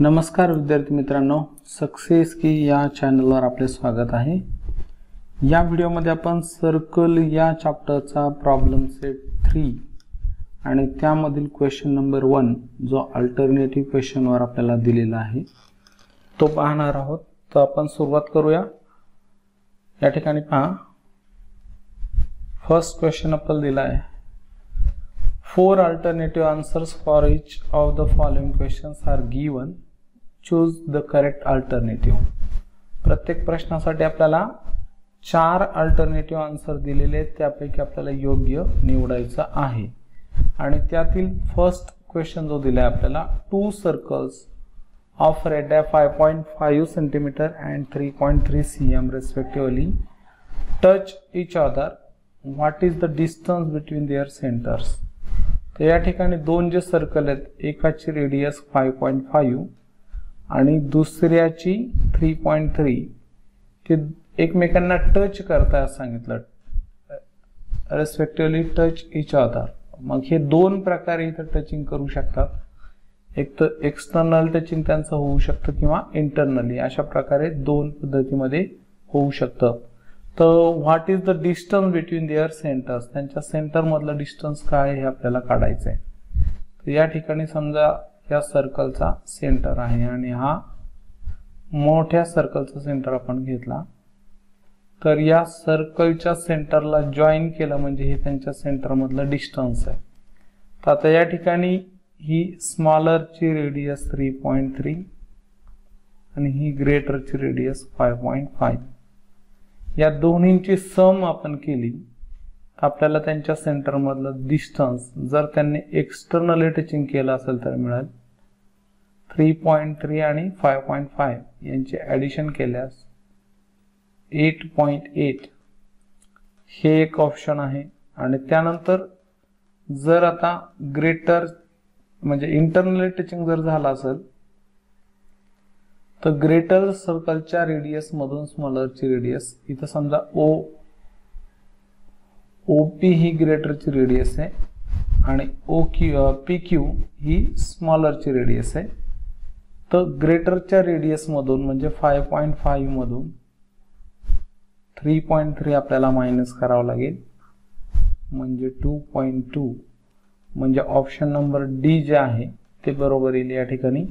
नमस्कार विद्यार्थी मित्रांनो, सक्सेस की या चॅनलवर आपले स्वागत आहे। या व्हिडिओमध्ये आपण सर्कल या चॅप्टरचा प्रॉब्लेम सेट 3 आणि त्यामधील क्वेश्चन नंबर 1 जो अल्टरनेटिव्ह क्वेश्चन वर आपल्याला दिलेला आहे तो पाहणार आहोत। तर आपण सुरुवात करूया। या ठिकाणी पहा, फर्स्ट क्वेश्चन आपल्याला दिला आहे 4 alternative answers for each of the following questions are given. Choose the correct alternative. प्रत्येक प्रश्नासाठी आपल्याला 4 अल्टरनेटिव्ह आन्सर दिलेले आहेत, त्यापैकी आपल्याला योग्य निवडायचं आहे। आणि त्यातील फर्स्ट क्वेश्चन जो दिला आहे आपल्याला, 2 circles of radii 5.5 cm and 3.3 cm respectively touch each other. What is the distance between their centers? तर या ठिकाणी दोन जे सर्कल आहेत, एकाची रेडियस 5.5 आणि दुसऱ्याची 3.3 ते एकमेकांना टच करताय असं सांगितलं, रेस्पेक्टिव्हली टच इच अदर। मग हे दोन प्रकारे इथं टचिंग करू शकतात। एक तर एक्सटर्नल टचिंग त्यांचं होऊ शकतं किंवा इंटरनली, अशा प्रकारे दोन पद्धतीमध्ये होऊ शकतं। तर what is the distance between their centres, त्यांच्या सेंटर मधलं डिस्टन्स काय हे आपल्याला काढायचं आहे। तर या ठिकाणी समजा या सर्कलचा सेंटर आहे आणि हा मोठ्या सर्कलचा सेंटर आपण घेतला, तर या सर्कलच्या सेंटरला जॉईन केलं म्हणजे हे त्यांच्या सेंटर मधलं डिस्टन्स आहे। तर आता या ठिकाणी ही स्मॉलरची रेडियस 3.3 आणि ही ग्रेटरची रेडियस 5.5, या दोन्हींची सम आपण केली आपल्याला त्यांच्या सेंटर मधलं डिस्टन्स जर त्यांनी एक्सटर्नली टचिंग केलं असेल तर मिळेल 3.3 आणि 5.5 यांचे ऍडिशन केल्यास 8.8 हे एक ऑप्शन आहे। आणि त्यानंतर जर आता ग्रेटर म्हणजे इंटरनली टचिंग जर झालं असेल तर ग्रेटर सर्कलच्या रेडियस मधून स्मॉलरची रेडियस, इथं समजा OP ही ग्रेटरची रेडियस आहे आणि PQ ही स्मॉलरची रेडियस आहे। तर ग्रेटरच्या रेडियस मधून म्हणजे 5.5 मधून 3.3 आपल्याला मायनस करावं लागेल, म्हणजे 2.2, म्हणजे ऑप्शन नंबर डी जे आहे ते बरोबर येईल या ठिकाणी।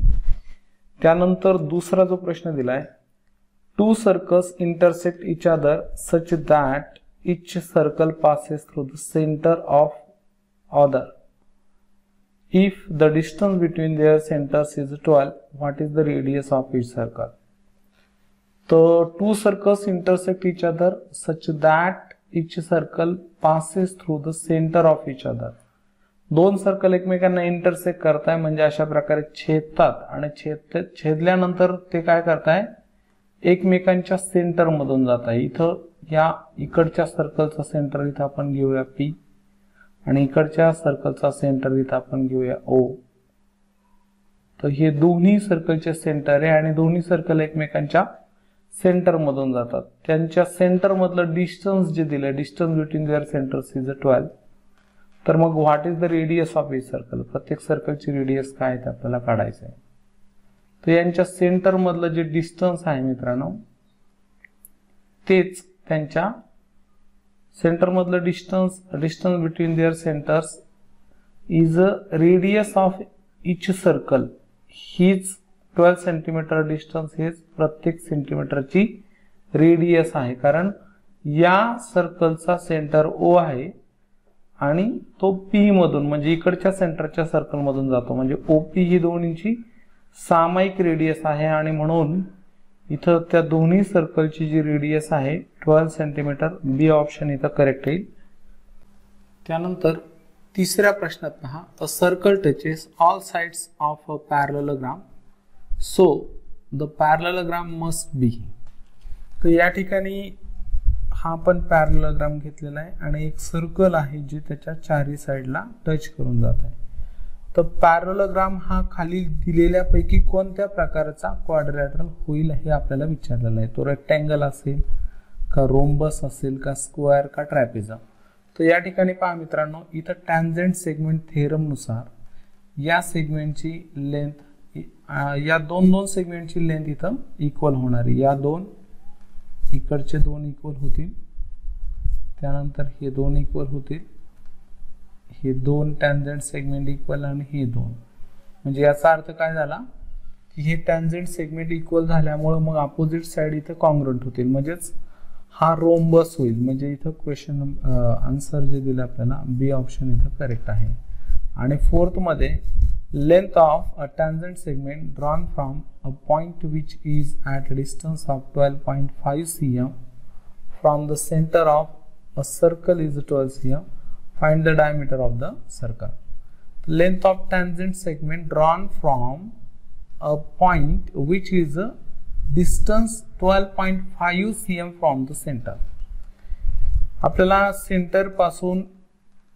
त्यानंतर दुसरा जो प्रश्न दिलाय, 2 circles intersect each other such that each circle passes through the center of other. If the distance between their centers is 12, what is the radius of each circle? So 2 circles intersect each other such that each circle passes through the center of each other. दोन circle एकमेकांना intersect करताय म्हणजे अशा प्रकारे छेदतात आणि छेदल्यानंतर ते काय करताय, एकमेकांच्या सेंटर मधून जात आहे। इथं या इकडच्या सर्कलचा सेंटर इथं आपण घेऊया P आणि इकडच्या सर्कलचा सेंटर इथं आपण घेऊया O। तर हे दोन्ही सर्कलचे सेंटर आहे आणि दोन्ही सर्कल एकमेकांच्या सेंटर मधून जातात। त्यांच्या सेंटर मधलं डिस्टन्स जे दिलं, distance between their centres is 12। तर मग what is the radius of each circle, प्रत्येक सर्कलची रेडियस काय आहे ते आपल्याला काढायचं आहे। तर यांच्या सेंटर मधलं जे डिस्टन्स आहे मित्रांनो, तेच त्यांच्या सेंटर मधलं distance between their centres is a radius of each circle, हीच 12 सेंटीमीटर डिस्टन्स हेच प्रत्येक सेंटीमीटरची रेडियस आहे। कारण या सर्कलचा सेंटर O आहे आणि तो P मधून म्हणजे इकडच्या सेंटरच्या सर्कल मधून जातो, म्हणजे OP ही दोन्हीची सामायिक रेडियस आहे आणि म्हणून इथं त्या दोन्ही सर्कलची जी रेडियस आहे 12 सेंटीमीटर, बी ऑप्शन इथं करेक्ट येईल। त्यानंतर तिसऱ्या प्रश्नात पहा, a circle touches all sides of a parallelogram so the parallelogram must be. तर या ठिकाणी हा आपण पॅरलेलोग्राम घेतलेला आहे आणि एक सर्कल आहे जे त्याच्या चारही साइडला टच करून जात आहे। तर पॅरलेलोग्राम हा खाली दिलेल्यापैकी कोणत्या प्रकारचा क्वाड्रिलॅटरल होईल हे आपल्याला विचारलेलं आहे। तो रेक्टँगल असेल का, रोम्बस असेल का, स्क्वेअर का, ट्रॅपेझम। तर या ठिकाणी पहा मित्रांनो, इथं टॅन्जंट सेगमेंट थेरम नुसार या सेगमेंटची लेंथ या दोन सेगमेंटची लेंथ इथं इक्वल होणार आहे. या दोन इकडचे दोन इक्वल होतील, त्यानंतर हे दोन इक्वल होतील, हे दोन टॅन्जंट सेगमेंट इक्वल आणि हे दोन. म्हणजे याचा अर्थ काय झाला की हे टॅन्जंट सेगमेंट इक्वल झाल्यामुळे मग अपोजिट साइड इथं कॉन्ग्रुएंट होतील, म्हणजेच हा रोम्बस होईल. म्हणजे इथं क्वेश्चन आन्सर जे दिलं आपल्याला बी ऑप्शन इथं करेक्ट आहे. आणि फोर्थ मध्ये length of a tangent segment drawn from a point which is at a distance of 12.5 cm from the center of a circle is 12 cm. Find the diameter of the circle. The length of tangent segment drawn from a point which is a distance 12.5 cm from the center. आपल्याला centre पासून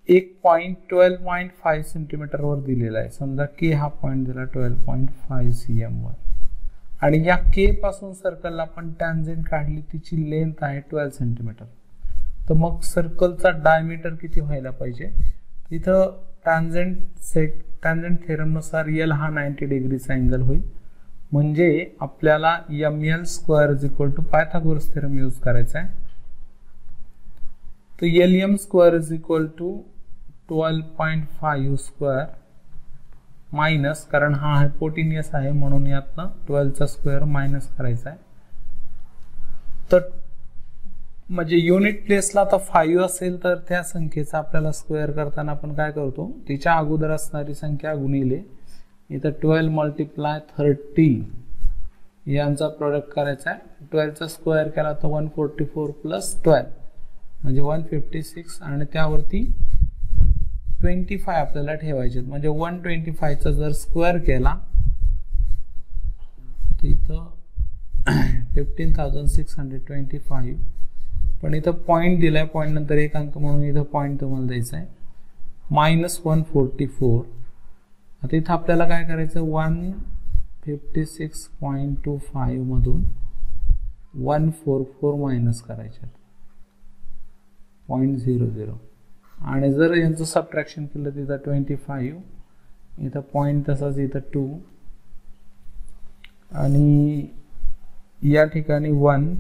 एक point 12.5 centimetre वर दिलेला आहे. समजा के हा point दिला 12.5 cm वर, आणि या के पासून सर्कलला आपण टॅन्जंट काढली, तिची लेंथ आहे 12 सेंटीमीटर. तर मग सर्कलचा डायमीटर किती व्हायला पाहिजे? इथं टॅन्जंट थेरम नुसार एल हा 90 डिग्रीचा अँगल होईल. म्हणजे आपल्याला ml square is equal to Pythagoras theorem use करायचा आहे. तर LM square is equal to 12.5 square minus, कारण हा हायपोटेन्युअस आहे म्हणून यातनं 12 चा स्क्वेअर मायनस करायचा आहे. तर म्हणजे युनिट प्लेसला तर 5 असेल तर त्या संख्येचा आपल्याला स्क्वेअर करताना आपण काय करतो, तिच्या अगोदर असणारी संख्या गुणिले इथं 12 मल्टिप्लाय 30 यांचा प्रोडक्ट करायचा आहे. 12 चा स्क्वेअर केला तर 144 प्लस 12 म्हणजे 156, आणि त्यावरती 25 आपल्याला ठेवायचे. म्हणजे 125 चा जर स्क्वेअर केला तर इथं 15,625, पण इथं पॉइंट दिलाय, पॉइंट नंतर एक अंक म्हणून इथं पॉइंट तुम्हाला द्यायचा आहे -144. आता इथं आपल्याला काय करायचं, 156.25 मधून 144 मायनस करायचे 0.00, आणि जर यांचं सबट्रॅक्शन केलं तिथं 25, इथं पॉइंट तसाच इथं 2, आणि या ठिकाणी 1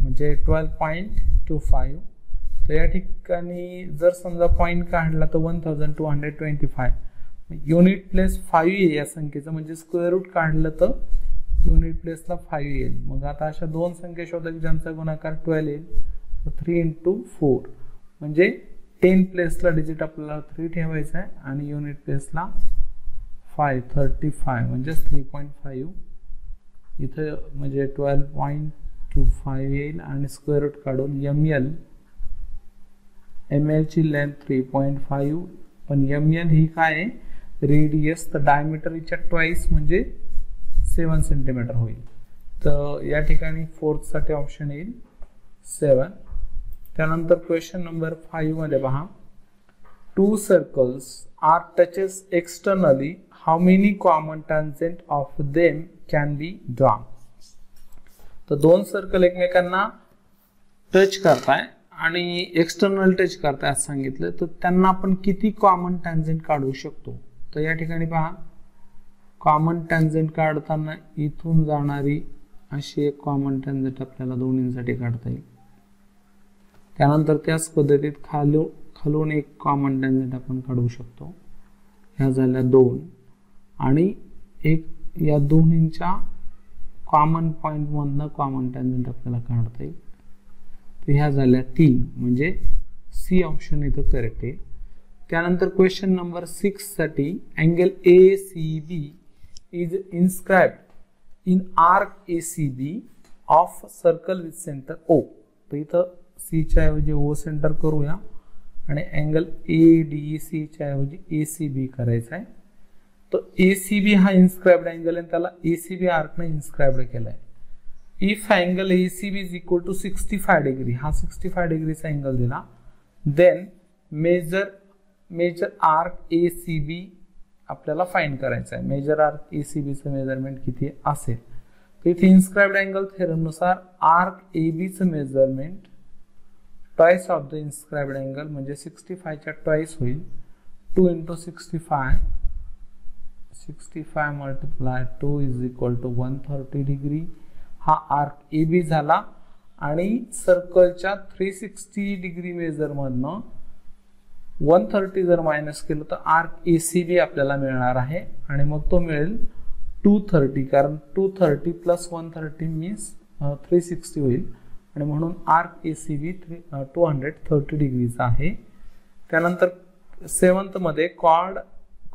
म्हणजे 12.25. तर या ठिकाणी जर समजा पॉइंट काढला तर 1225. युनिट प्लेस 5 येईल या संख्येचं, म्हणजे स्क्वेअर रूट काढलं तर युनिट प्लेसला 5 येईल. मग आता अशा दोन संख्या शोधा की ज्यांचा गुणाकार 12 येईल. 3 × 4 म्हणजे 10 प्लेसला डिजिट आपल्याला 3 ठेवायचा आहे, आणि युनिट प्लेसला 35 म्हणजे 3.5 इथं म्हणजे 12.25 येईल. आणि स्क्वेअर रूट काढून ml ची लेंथ 3.5, पण ml ही काय आहे, रेडियस, तर डायमीटर हिच्या ट्वाइस म्हणजे 7 सेंटीमीटर होईल. तर या ठिकाणी फोर्थ साठी ऑप्शन येईल 7. त्यानंतर क्वेश्चन नंबर 5 मध्ये पहा, 2 circles are touches externally, how many common tangent of them can be drawn. तर दोन सर्कल एकमेकांना टच करताय आणि एक्सटर्नल टच करताय असं सांगितलं, तर त्यांना आपण किती कॉमन टॅन्जंट काढू शकतो. तर या ठिकाणी पहा, कॉमन टॅन्जंट काढताना इथून जाणारी अशी एक कॉमन टॅन्जंट आपल्याला दोन्हींसाठी काढता येईल. त्यानंतर त्याच पद्धतीत खालून एक कॉमन टॅन्जंट आपण काढू शकतो. ह्या झाल्या 2, आणि एक या दोन्हींच्या कॉमन पॉइंट मधनं कॉमन टॅन्जंट आपल्याला काढता येईल. तर ह्या झाल्या 3, म्हणजे सी ऑप्शन इथं करेक्ट आहे. त्यानंतर क्वेश्चन नंबर 6 साठी, angle ACB is inscribed in arc ACB of circle with centre O. तर इथं C च्या ऐवजी O सेंटर करूया, आणि अँगल ADC च्या ऐवजी ACB करायचा आहे. तर ACB हा इन्स्क्राइब्ड अँगल आहे, त्याला ACB आर्कने इन्स्क्राइब्ड केलाय. If angle ACB is equal to 65 degree, हा 65 डिग्रीचा अँगल दिला, देन मेजर आर्क ACB आपल्याला फाइंड करायचा आहे. मेजर आर्क ACB चं मेजरमेंट किती असेल. तर इथे इन्स्क्राइब्ड अँगल थेरम नुसार आर्क AB चं measurement twice of the inscribed angle, म्हणजे 65 च्या ट्वाइस होईल. 2 × 65 65 multiply 2 is equal to 130 degree. हा आर्क ए बी झाला आणि सर्कलच्या 360 डिग्री मेजर मधनं 130 जर मायनस केलं तर आर्क ए सी बी आपल्याला मिळणार आहे आणि मग तो मिळेल 230, कारण 230 प्लस 130 मीन्स 360 होईल आणि म्हणून आर्क ए सी बी 230 डिग्रीचा आहे. त्यानंतर 7th मध्ये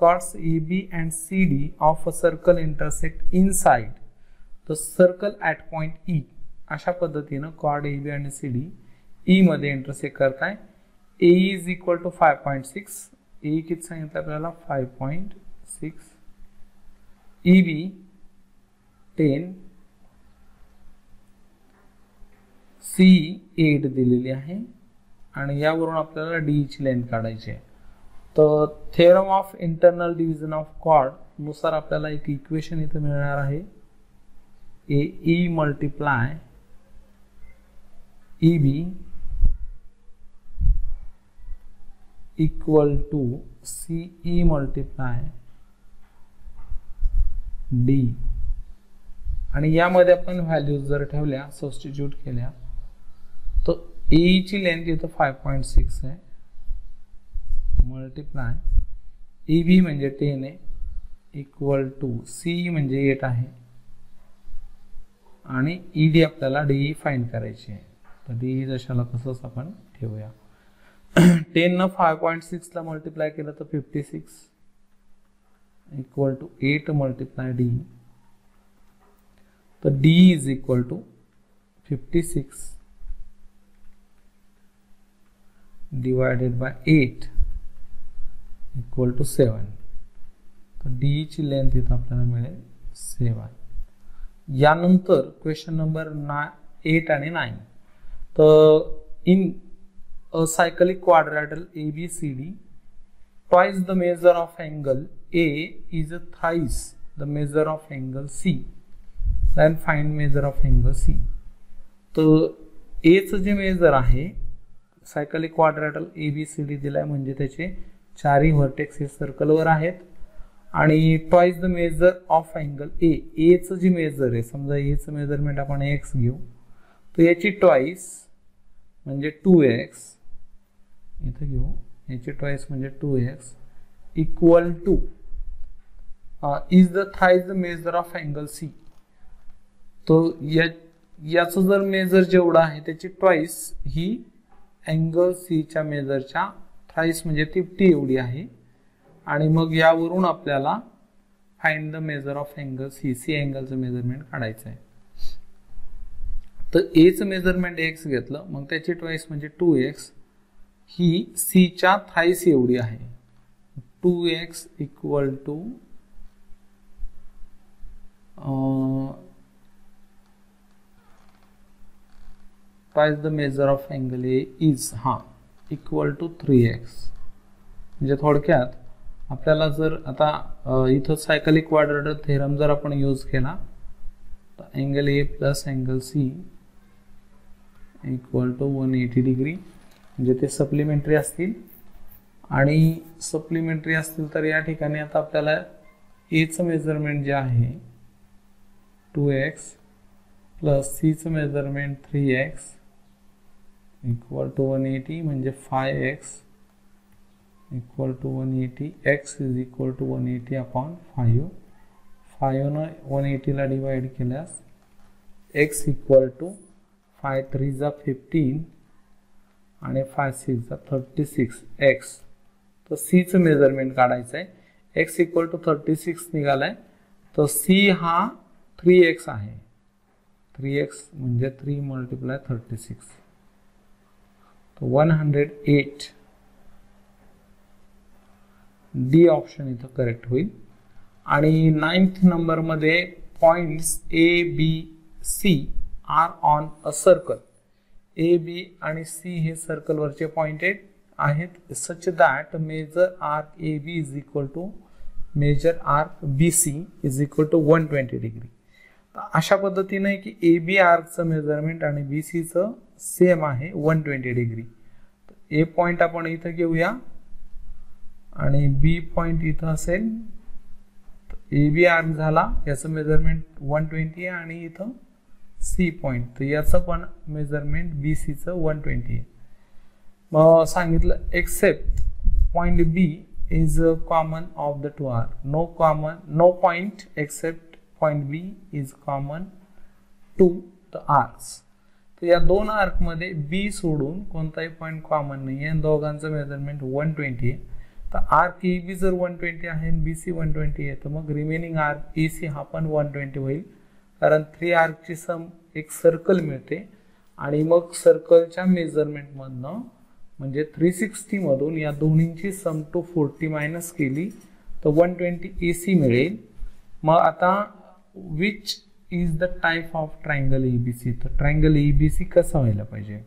chords AB and CD of a circle intersect inside the circle at point E. अशा पद्धतीनं chord AB आणि CD E मध्ये इंटरसेक्ट करताय. AE is equal to 5.6. AE किती सांगितलं आपल्याला 5.6. EB 10. C 8 दिलेली आहे आणि यावरून आपल्याला D ची लेंथ काढायची आहे. तर theorem of internal division of chord नुसार आपल्याला एक इक्वेशन इथे मिळणार आहे. AE multiply EB equal to CE multiply D आणि यामध्ये आपण व्हॅल्यूज जर ठेवल्या, सबस्टिट्यूट केल्या, तर AE ची लेंथ इथं 5.6 आहे मल्टिप्लाय EB म्हणजे 10 आहे इक्वल टू CE म्हणजे 8 आहे आणि ED आपल्याला DE फाइंड करायची आहे. तर DE जशाला तसंच आपण ठेवूया. 10 न 5.6 ला मल्टिप्लाय केलं तर 56 इक्वल टू 8 मल्टिप्लाय D. तर D is equal to 56 divided by 8 equal to 7. तर D ची लेंथ इथं आपल्याला मिळेल 7. यानंतर क्वेश्चन नंबर 8 आणि 9. तर in a cyclic quadrilateral ABCD twice the measure of angle A is thrice the measure of angle C. Then find measure of angle C. तर A चं जे मेजर आहे सायकलिक क्वाड्रॅटल ABCD दिलाय म्हणजे त्याचे चारही व्हर्टेक्स हे सर्कलवर आहेत आणि twice the measure of angle A. A चं जे मेजर आहे, समजा ए चं मेजरमेंट आपण x घेऊ तर याची ट्वाइस म्हणजे 2x इथं घेऊ, याची ट्वाइस म्हणजे 2x equal to is the twice the measure of angle C. तो याचं जर मेजर जेवढा आहे त्याची ट्वाइस ही अँगल सी च्या मेजरच्या थाइस म्हणजे 50 एवढी आहे आणि मग यावरून आपल्याला find the measure of angle C. C अँगलचं मेजरमेंट काढायचं आहे. तर ए चं मेजरमेंट x घेतलं, मग त्याची ट्वाइस म्हणजे 2x ही सी च्या थाइस एवढी आहे. 2x equal to twice the measure of angle A is equal to 3x. म्हणजे थोडक्यात आपल्याला जर आता इथं सायकलिक क्वाड्रॅटल थेरम जर आपण यूज केला तर angle A plus angle C equal to 180 degree, म्हणजे ते सप्लिमेंटरी असतील आणि सप्लिमेंटरी असतील तर या ठिकाणी आता आपल्याला A चं मेजरमेंट जे आहे 2x प्लस C चं मेजरमेंट 3x इक्वल टू 180 म्हणजे 5x equal to 180. x is equal to 180 upon 5. 5 न 180 ला डिवाइड केल्यास x इक्वल टू 5 3 जा 15 आणि 5 6 जा 36 x. तर C चं मेजरमेंट काढायचं आहे. x इक्वल टू 36 निघालाय तर C हा 3x आहे. 3x म्हणजे 3 मल्टिप्लाय 36 तर 108. डी ऑप्शन इथं करेक्ट होईल. आणि 9th नंबर मध्ये points A B C are on a circle. A B आणि सी हे सर्कल वरचे पॉइंटेड आहेत such that major arc A B is equal to major arc B C is equal to 120 degree. अशा पद्धतीने की A B आर्कचं measurement आणि B C चं same आहे 120 डिग्री. ए पॉइंट आपण इथं घेऊया आणि बी पॉइंट इथं असेल. AB आर्क झाला, याचं मेजरमेंट 120 आहे आणि इथं C पॉइंट, तर याचं पण मेजरमेंट BCचं 120 आहे. मग सांगितलं except point B is common of the two arc. No point except point B is common to the arcs. तर या दोन आर्क मध्ये B सोडून कोणताही पॉइंट कॉमन नाही आहे, दोघांचं मेजरमेंट 120 आहे. तर आर्क AB जर 120 आहे आणि BC 120 आहे, तर मग रिमेनिंग आर्क EC हा पण 120 होईल, कारण 3 आर्कची सम एक सर्कल मिळते आणि मग सर्कलच्या मेजरमेंट मधनं म्हणजे 360 मधून या दोन्हींची सम 240 मायनस केली तर 120 AC मिळेल. मग आता which is the type of triangle ABC, तर ट्रायंगल ABC कसा व्हायला पाहिजे.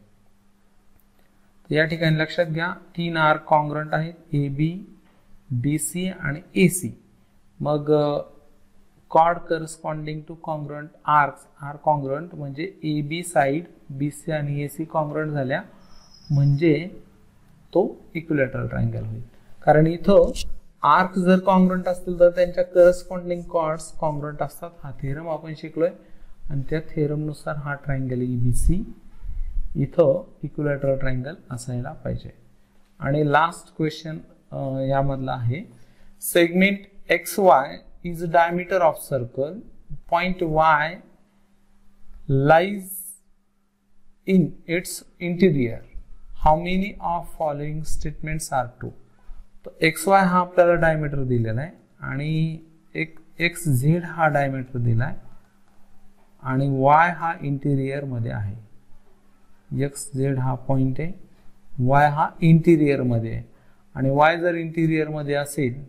तर या ठिकाणी लक्षात घ्या 3 आर्क कॉन्ग्रंट आहेत, AB, BC आणि AC. मग chord corresponding to congruent arcs are congruent म्हणजे AB साइड BC आणि AC कॉन्ग्रंट झाल्या म्हणजे तो इक्विलॅटरल ट्रायंगल होईल. कारण इथं आर्क जर कॉन्ग्रंट असतील तर त्यांच्या करस्पॉन्डिंग कॉर्ड्स कॉन्ग्रंट असतात. हा थेरम आपण शिकलोय आणि त्या थेरम नुसार हा ट्रायंगल ABC इथं इक्विलॅटरल ट्रायंगल असायला पाहिजे. आणि लास्ट क्वेश्चन यामधला आहे segment XY is the diameter of circle. Point Y lies in its interior. How many of following statements are true? तो XY हा आपल्याला डायमीटर दिलेला आहे आणि XZ हा डायमीटर दिला आहे आणि Y हा इंटिरियर मध्ये आहे. XZ हा पॉइंट आहे, Y हा इंटिरियर मध्ये आहे आणि Y जर इंटिरियर मध्ये असेल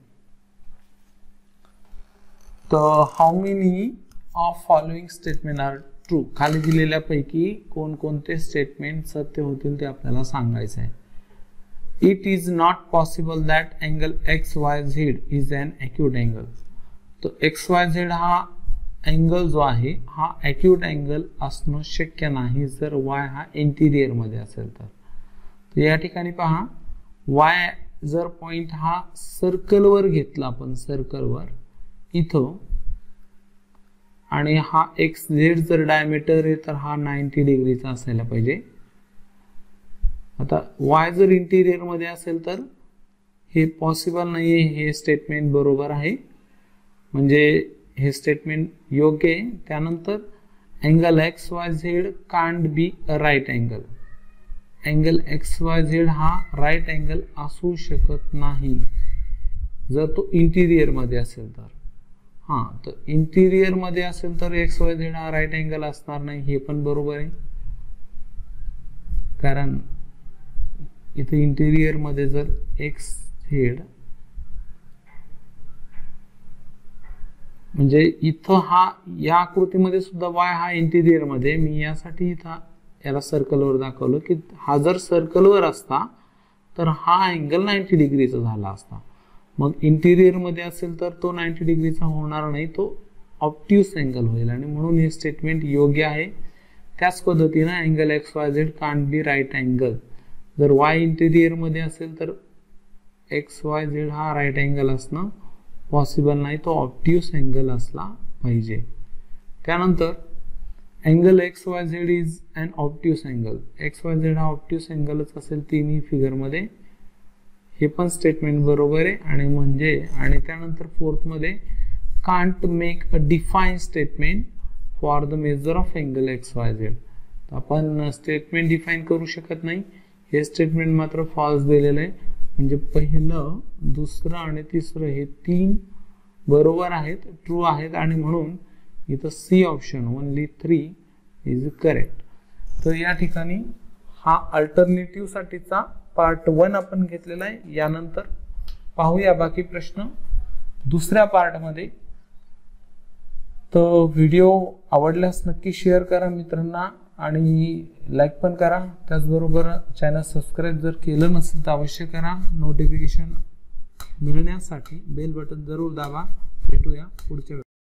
तर how many of following statement are true. खाली दिलेल्यापैकी कोणकोणते स्टेटमेंट सत्य होतील ते आपल्याला सांगायचं आहे. It is not possible that angle XYZ is an acute angle. तो XYZ हा अँगल जो आहे हा अॅक्यूट अँगल असणं शक्य नाही जर Y हा इंटिरियर मध्ये असेल तर. या ठिकाणी पहा Y जर पॉइंट हा सर्कलवर घेतला आपण सर्कलवर इथं आणि हा XZ जर डायमीटर आहे तर हा 90 डिग्रीचा असायला पाहिजे. आता Y जर इंटिरियर मध्ये असेल तर हे पॉसिबल नाहीये, हे स्टेटमेंट बरोबर आहे म्हणजे हे स्टेटमेंट योग्य आहे. त्यानंतर angle XYZ can't be a right angle. Angle XYZ हा राईट अँगल असू शकत नाही जर तो इंटिरियर मध्ये असेल तर. तर इंटिरियर मध्ये असेल तर XYZ हा राईट अँगल असणार नाही, हे पण बरोबर आहे. कारण इथे इंटिरियर मध्ये जर XZ म्हणजे इथं हा या आकृतीमध्ये सुद्धा Y हा इंटिरियर मध्ये, मी यासाठी इथं याला सर्कलवर दाखवलं की हा जर सर्कलवर असता तर हा अँगल 90 डिग्रीचा झाला असता. मग इंटिरियर मध्ये असेल तर तो 90 डिग्रीचा होणार नाही, तो ऑब्ट्यूस अँगल होईल आणि म्हणून हे स्टेटमेंट योग्य आहे. त्याच पद्धतीने angle XYZ can't be right angle. जर Y इंटिरियर मध्ये असेल तर XYZ हा राईट अँगल असणं पॉसिबल नाही, तो ऑब्ट्यूस अँगल असला पाहिजे. त्यानंतर angle XYZ is an obtuse angle. XYZ हा ऑब्ट्यूस अँगलच असेल तिन्ही फिगर मध्ये, हे पण स्टेटमेंट बरोबर आहे. आणि म्हणजे आणि त्यानंतर फोर्थ मध्ये can't make a define statement for the measure of angle XYZ. आपण स्टेटमेंट डिफाईन करू शकत नाही, हे स्टेटमेंट मात्र फॉल्स दिलेलं आहे. म्हणजे पहिलं दुसरं आणि तिसरं हे 3 बरोबर आहेत, ट्रू आहेत आणि म्हणून इथं C option only 3 is correct. तर या ठिकाणी हा अल्टरनेटिव्ह साठीचा पार्ट 1 आपण घेतलेला आहे. यानंतर पाहूया बाकी प्रश्न दुसऱ्या पार्ट मध्ये. तर व्हिडिओ आवडल्यास नक्की शेअर करा मित्रांना आणि लाईक पण करा. त्याचबरोबर चॅनल सबस्क्राईब जर केलं नसेल तर अवश्य करा. नोटिफिकेशन मिळण्यासाठी बेल बटन जरूर दाबा. भेटूया पुढच्या